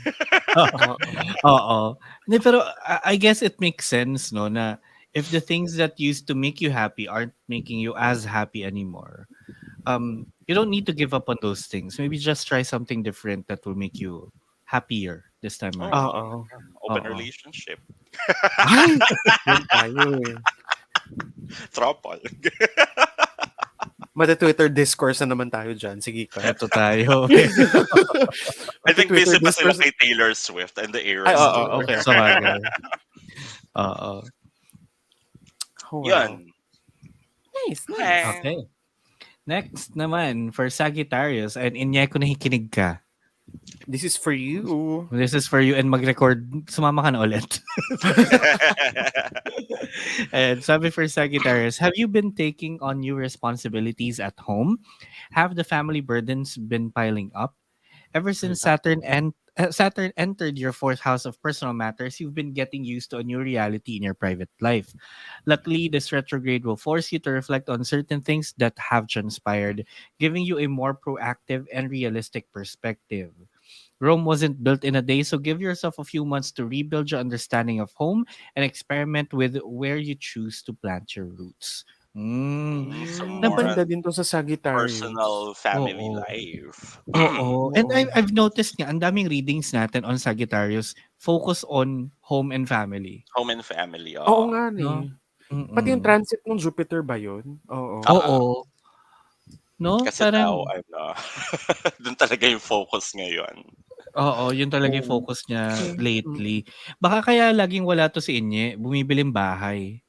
Oo.
Oo. Hindi, pero I guess it makes sense, no, na if the things that used to make you happy aren't making you as happy anymore, you don't need to give up on those things. Maybe just try something different that will make you happier this time
Oh,
around.
Oo.
open
Oo.
relationship.
Ay! Yan tayo eh.
Tropol.
Mata-Twitter discourse na naman tayo dyan. Sige ka.
Eto tayo.
I think
Mata-Twitter
busy pa sila
discourse.
kay Taylor Swift and the
Ay,
Eras
oo.
Tour.
Okay.
Sa bagay. Oo.
Oh, well.
Yan.
Nice, nice.
Okay.
Okay. Next naman, for Sagittarius, and inyay ko nakikinig ka.
This is for you.
This is for you and mag-record. Sumama ka na ulit. And sabi for Sagittarius, have you been taking on new responsibilities at home? Have the family burdens been piling up? Ever since Saturn entered your fourth house of personal matters, you've been getting used to a new reality in your private life. Luckily, this retrograde will force you to reflect on certain things that have transpired, giving you a more proactive and realistic perspective. Rome wasn't built in a day, so give yourself a few months to rebuild your understanding of home and experiment with where you choose to plant your roots.
So more
Napan-
Maganda
on
din to sa Sagittarius.
personal family
Oo.
life.
Oo. And
Oo.
I've noticed nga, ang daming readings natin on Sagittarius focus on home and family.
Home and family.
Oo nga
No?
ni. Pati yung
Mm-mm.
transit ng Jupiter ba yun? Oo.
Ah,
Oo. No?
kasi daw,
Parang,
dun talaga yung focus ngayon.
oo, yun talaga yung
Oo.
focus niya
Mm.
lately. Baka kaya laging wala to si Inye, bumibiling bahay.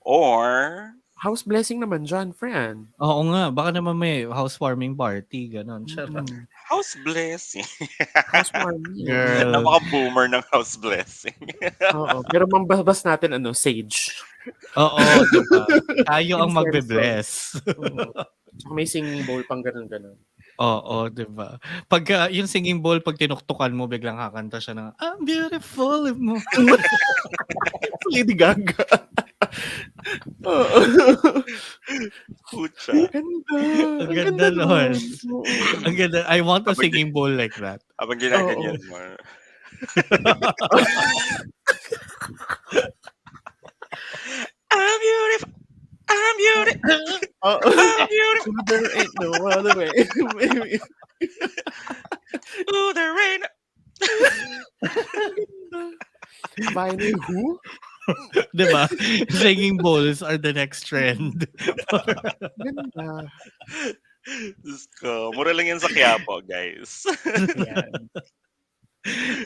Or,
House blessing naman dyan, friend.
Oo nga, baka naman may housewarming party, ganon. Charot.
Mm.
house blessing.
Housewarming.
Girl.
Napaka-boomer ng house blessing.
Oo. Pero mambabas natin sage.
Oo, diba? Tayo ang
Incense.
magbe-bless.
Oo. Tsaka may singing bowl pang ganun-ganun.
Oo, 'di ba? Pagka yung singing bowl pag tinuktukan mo biglang kakanta siya ng I'm beautiful mo.
Lady Gaga. Oo.
Pucha.
Ganda.
Ang ganda nun.
Oo.
Ang ganda. I want a
Kapag-
singing bowl like that.
Habang ginaganyan mo. I'm beautiful. I'm beautiful.
Oo.
I'm beautiful.
There ain't no other way.
Ooh, the rain.
Vinyl who?
'Di ba? Singing bowls are the next trend.
Ganda.
Diyos ko. Mura lang yan sa Quiapo, guys.
Yan.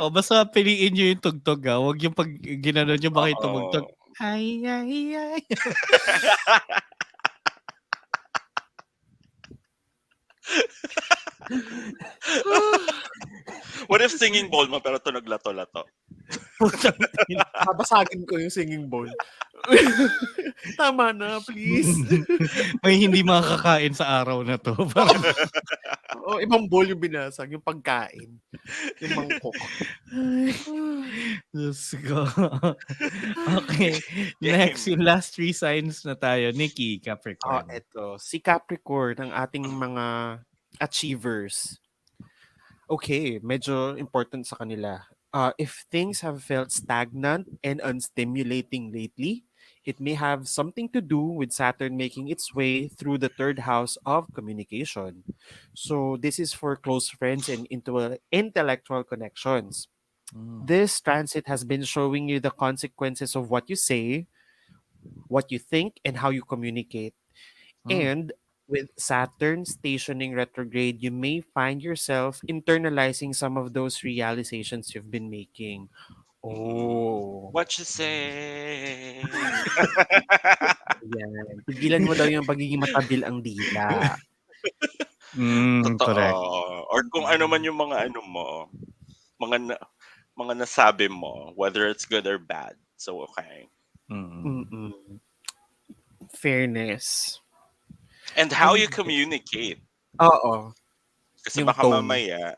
O basta piliin niyo yung tugtog ah. Huwag yung pag ginanon niyo baka yung tumugtog.
Oo.
Ay, ay, ay.
What if singing bowl mo pero tunog lato-lato?
Putang ina.
Babasagin ko yung singing bowl. Tama na, please.
May hindi makakakain sa araw na to. Parang,
Oo, ibang bowl yung binasag, yung pagkain. Yung mangkok.
Diyos ko. Okay.
Game.
Next, yung last three signs na tayo. Nikki,
Oh,
Capricorn.
eto. Si Capricorn, ang ating mga achievers. Okay, medyo important sa kanila. If things have felt stagnant and unstimulating lately, it may have something to do with Saturn making its way through the third house of communication. So, this is for close friends and into intellectual connections.
Mm.
This transit has been showing you the consequences of what you say, what you think, and how you communicate.
Mm.
And with Saturn stationing retrograde, you may find yourself internalizing some of those realizations you've been making. Oh,
What you say?
yan. Tigilan mo daw yung pagiging matabil ang dila.
Totoo.
Correct.
Or kung ano man
Mm,
yung mga ano mo, mga na, mga nasabi mo, whether it's good or bad. So, okay.
Mm.
mm. Fairness.
And how you
Ganda.
communicate.
Oo,
Kasi
yung
baka
tone.
mamaya,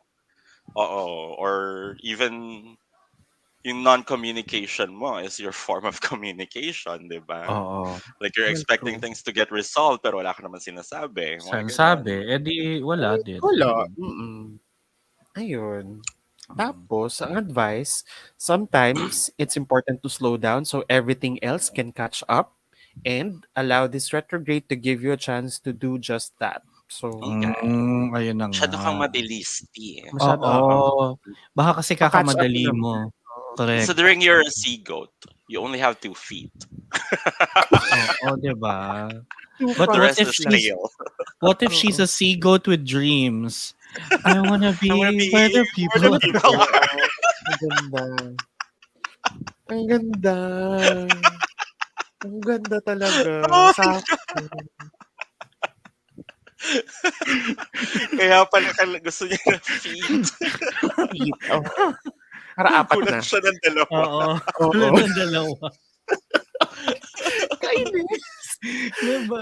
oo, or even yung non-communication mo is your form of communication, di ba?
Oo.
Like you're
Well,
expecting
true.
things to get resolved pero wala ka naman sinasabi. Mga
Saan
ganon.
sabi? Eh di wala
Ay,
din.
wala.
Mm.
Ayun.
Mm.
Tapos, ang advice, sometimes it's important to slow down so everything else can catch up and allow this retrograde to give you a chance to do just that. So,
Okay.
Ayun na nga.
Masyado kang mabilis, T.
masyado, oo.
Oo. Baka kasi
Pa-catch up
kakamadali
naman.
mo.
Oo.
Correct.
Considering you're a sea goat, you only have 2 feet.
Oo, 'di ba?
Two
But
The
front
rest
feet
is
lang.
tail.
she's
Oo.
a sea goat with dreams? I wanna
I'm gonna
be where
be
the
where the
people are.
people are.
Oo. Ang ganda. Ang ganda. Ang ganda talaga.
Oh,
Sakto.
kaya pala gusto niya ng feet.
Feet. Oo. Para apat
Kulang
na.
siya ng dalawa.
Oo.
Oo.
Kulang ng dalawa.
Kainis.
'Di ba?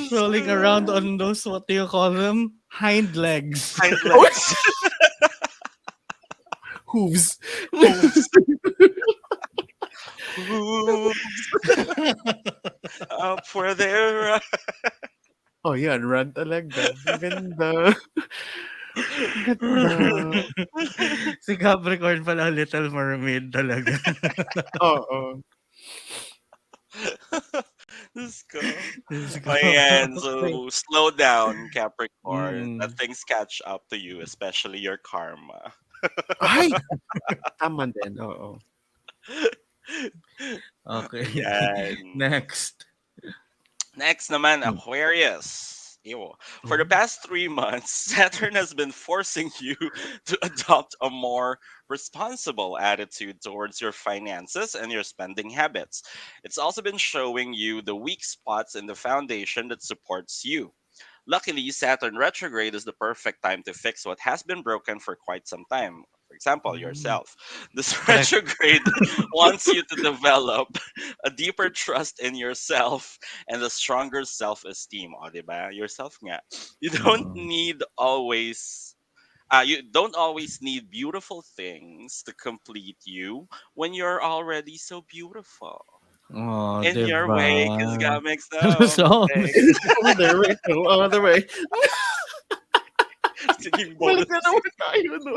Strolling around on those, what do you call them? Hind legs.
Hind
Oh,
legs.
hooves.
Hooves. Hooves. Up for their
Oh, yan. Run talaga. Ang ganda. Ang ganda.
Si Capricorn pala, Little Mermaid talaga.
Oo.
Diyos ko.
Diyos ko.
Ayan,
Okay.
so slow down, Capricorn. Let
Mm.
things catch up to you, especially your karma.
Ay! Tama din. Oo.
Okay.
Ayan.
Next.
Next naman,
Mm.
Aquarius. Ew. For the
Mhm.
past 3 months, Saturn has been forcing you to adopt a more responsible attitude towards your finances and your spending habits. It's also been showing you the weak spots in the foundation that supports you. Luckily, Saturn retrograde is the perfect time to fix what has been broken for quite some time. For example,
Mm.
yourself. This
Correct.
retrograde wants you to develop a deeper trust in yourself and a stronger self-esteem. O, diba? Yourself nga. You don't
Mm.
need always you don't always need beautiful things to complete you when you're already so beautiful.
Oh,
In
'di
your
ba?
way, because God makes no
So,
mistakes.
All the way. All the way.
Singing bowl.
Balik na naman tayo, no?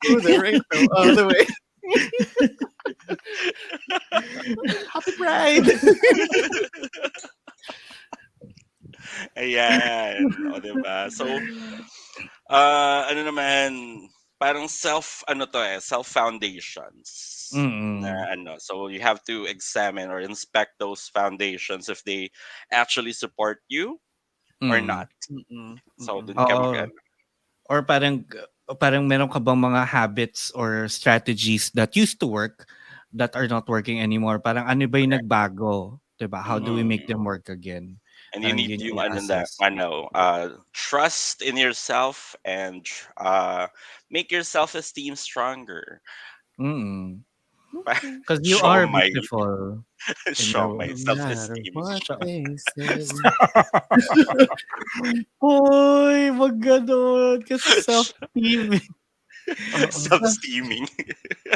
All the way. All the way. Happy Pride!
Ayan. O, diba? So, ano naman, parang self foundations.
mm.
Na ano, so you have to examine or inspect those foundations if they actually support you or
Mm.
not.
Mm-mm.
So,
Mm-mm.
dun ka mag
Oo. Or parang meron ka bang mga habits or strategies that used to work that are not working anymore? Parang ano ba yung nagbago? 'Di ba? How do we make
Mhm.
them work again?
And you
Parang
need
yun
yung ano na,
i-assess.
trust in yourself and make your self-esteem stronger.
Mm.
Okay.
Because you
show
are
my
beautiful in
show
the
my
No matter
self-esteem.
what
siya.
they say.
Hoy, wag gano'n kasi self-esteem.
Oo.
Self-steaming.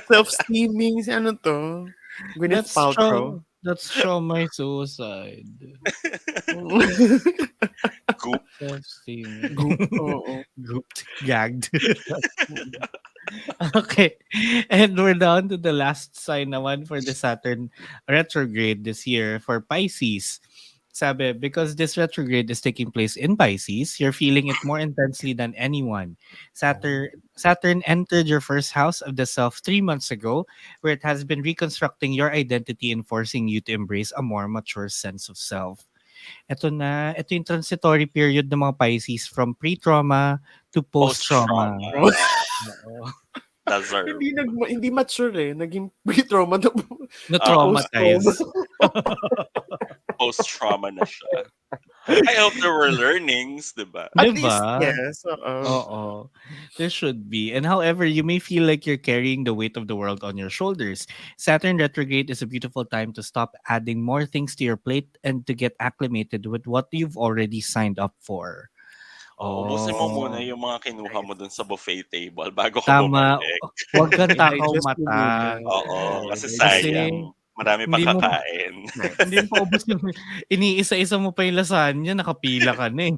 Self-steaming. Si ano to? Gwyneth
That's
Paltrow.
strong. That's show my suicide.
Goop.
Self-esteem.
Goop, oo.
Gooped, gagged.
Mm.
Okay. And we're down to the last sign naman for the Saturn retrograde this year for Pisces. Sabi, because this retrograde is taking place in Pisces, you're feeling it more intensely than anyone.
Oh.
Saturn entered your first house of the self 3 months ago, where it has been reconstructing your identity and forcing you to embrace a more mature sense of self. Ito yung transitory period ng mga Pisces from pre-trauma to post-trauma.
Post-trauma.
Oo.
Deserve.
Hindi mature eh, naging pre-trauma na post-trauma.
Na-traumatize.
Post-trauma na siya. I hope there were learnings, diba?
At
'Di
least
ba?
yes, oo.
Oo. There should be. And however, you may feel like you're carrying the weight of the world on your shoulders. Saturn retrograde is a beautiful time to stop adding more things to your plate and to get acclimated with what you've already signed up for.
Oo, ubusin mo muna
Oh,
yung mga kinuha mo dun sa buffet table bago ka
tama.
bumalik.
Huwag kang takaw
I-digest mo muna.
mata.
Oo,
Oo,
kasi
digest
Kasi
mo.
sayang. Marami pang
hindi mo
kakain.
hindi mo paubos yung iniisa-isa mo pa yung lasagna, nakapila ka na eh.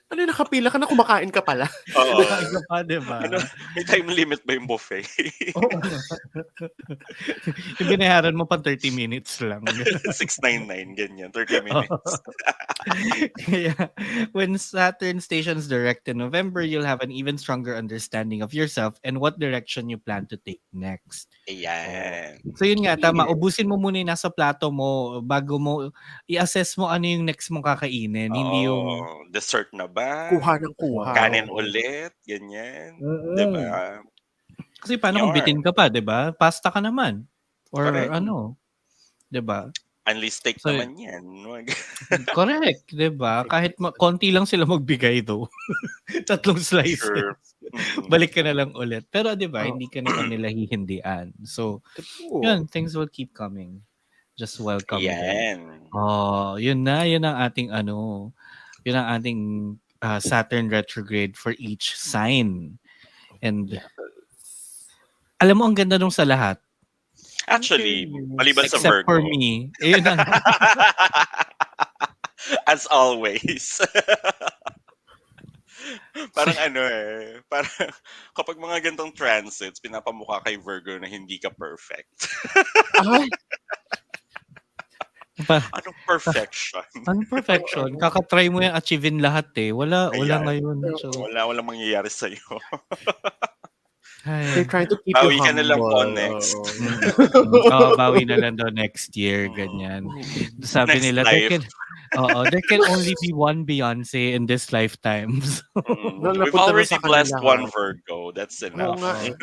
Ano yun, nakapila ka na, kumakain ka pala.
Oo.
Kumakain ka pa, 'di ba?
Ano, may time limit ba yung buffet?
Oo nga. Yung binayaran mo pa 30 minutes lang.
699, ganyan. 30 minutes.
Kaya, when Saturn stations direct in November, you'll have an even stronger understanding of yourself and what direction you plan to take next.
Ayan.
So yun nga, tama.
Yes.
Ubusin mo muna yung nasa plato mo bago mo i-assess mo ano yung next mong kakainin. Hindi yung...
Oo. Dessert na ba?
Kuha ng kuha.
Kanin
Oo.
ulit? Ganyan.
Mm-mm.
Diba?
Kasi paano kung bitin
Yarn.
ka pa, di ba? Pasta ka naman. Or
Correct.
ano, di ba?
Unleashed steak
So,
naman yan.
correct, 'di ba? Kahit konti lang sila magbigay though. 3 slices.
Sure. Mm.
Balik ka na lang ulit. Pero 'di ba,
Oo.
hindi ka naman nila hihindian. So,
True.
yun, things will keep coming. Just welcome them.
Ayan.
Oh, yun ang ating yun ang ating Saturn retrograde for each sign. And
Yeah.
alam mo ang ganda nung sa lahat.
Actually, maliban sa
Except
Virgo.
for me. Ayun na nga.
As always. Parang parang kapag mga gantong transits, pinapamukha kay Virgo na hindi ka perfect.
Ay,
Anong perfection?
Ang perfection. Kakatry mo yan, achievein lahat eh. Wala
Ayan.
ngayon. So,
Walang mangyayari sa'yo.
they're
ay.
trying to keep
Bawi
you
ka na lang po
humble.
next.
Oo.
Bawi na lang daw next year,
Mm.
ganyan. Sabi
Next
nila,
life.
there can only be one Beyonce in this lifetime. So,
No,
We've
napunta na
already
sa kanya
blessed one
lahat.
Virgo. That's
Oo
enough.
nga eh.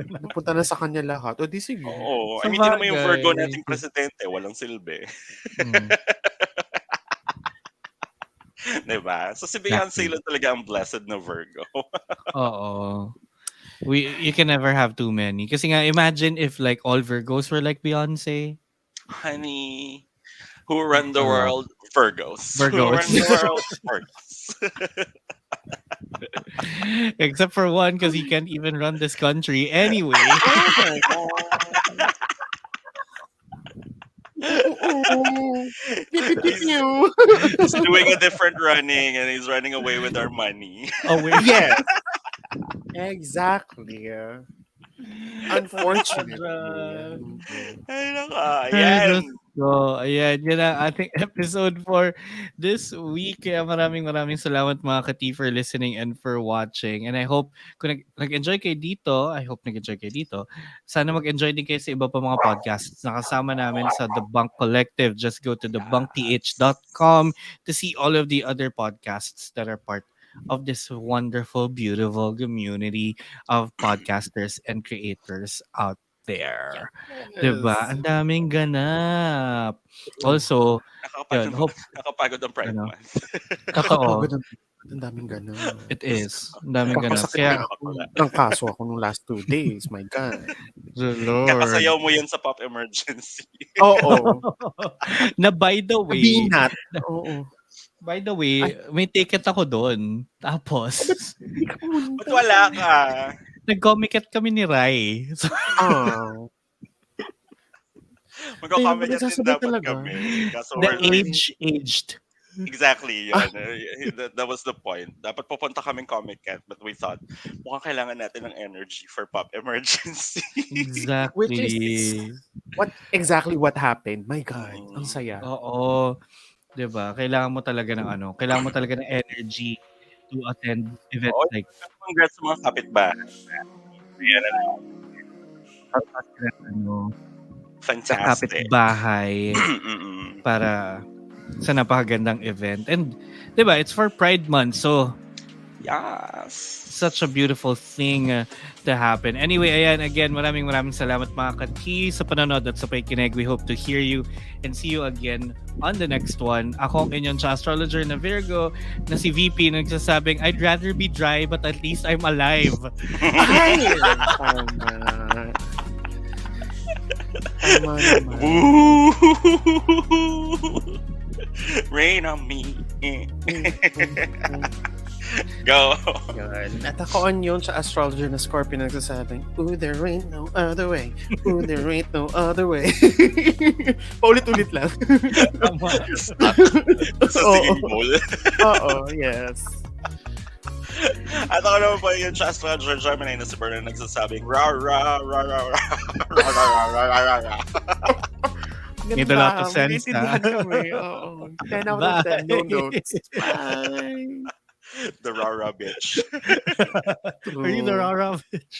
Napunta na sa kanya lahat. O di sige.
Oo. I
sa
mean, tinan mo yung Virgo
bagay.
nating presidente. Walang silbi.
Mm,
Diba? So si Beyonce
exactly.
lang talaga ang blessed na Virgo.
Oo. You can never have too many. Kasi nga, imagine if like all Virgos were like Beyonce.
Honey, who run the
Wala.
world? Virgos. Who
Virgos.
run the world? Virgos.
Except for one, because he can't even run this country anyway.
Oh my God.
He's doing a different running and he's running away with our money.
Oh, wait.
Yes. Exactly. Unfortunately.
Ay, naka.
Ay,
Ayan.
Diyos ko. Ayan, yun ang ating episode for this week. Kaya maraming salamat mga ka-T for listening and for watching. And I hope, kung nag-enjoy kayo dito, sana mag-enjoy din kayo sa iba pa mga podcasts na kasama namin sa The Bunk Collective. Just go to thebunkth.com to see all of the other podcasts that are part of this wonderful, beautiful community of podcasters and creators out there. Diba? Ang daming ganap. Also, yun, hope,
Nakapagod ang Pride
ano,
Month.
totoo,
Ang daming ganun.
it is. Ang daming ganap.
Papasakit
Kaya,
na ako. Ang kaso ako nung last 2 days. My God.
the Lord.
Kakasayaw mo yan sa Pop Emergency.
Oo.
Na by the way,
Binat. Oo.
may ticket ako doon. Tapos,
Hindi ka pumunta.
Ba't wala ka?
nag-comiket kami ni Rai. So,
Ah. May
Magko-comment din
nagsasabay
dapat
talaga.
kami. Kaso
The
we're
Oo.
age aged.
exactly
Ah,
yun. That was the point. Dapat pupunta kaming Comic Con, but we thought, mukhang kailangan natin ng energy for pop emergency.
which is
Exactly.
what happened. My God, ang
Mm.
saya.
Oo, 'di ba? Kailangan mo talaga ng ano, kailangan mo talaga ng energy to attend events
Oo,
like
congrats sa mga kapitbahay. Ayan,
Puntastic na ano, sa
fantastic.
kapitbahay
Mm-mm.
para sa napakagandang event. And 'di ba, it's for Pride Month. So such a
Yes.
beautiful thing to happen. Anyway, ayan, again, maraming salamat mga ka-T sa panonood at sa pakikinig. We hope to hear you and see you again on the next one. Ako ang inyong astrologer na Virgo, na si VP, nagsasabing, I'd rather be dry but at least I'm alive.
Ay! Tama. Tama naman.
Woo! Rain on me. Go.
Yan. At ako on yun sa astrologer na Scorpio nagsasabing, ooh, there ain't no other way. Ooh, there ain't no other way. Paulit-ulit lang.
Tama.
Sa
Oo.
singing bowl.
Oo, yes.
At ako naman po yung Tsaastrology Gemini na si Bernard nagsasabing ra ra ra ra ra ra ra ra ra ra ra.
Made a lot of
Ganda.
sense,
Maintindihan
ha?
kami. Oo. 10 out of 10. No notes.
Bye!
Bye.
The ra ra bitch.
Are you the
True.
Rara bitch?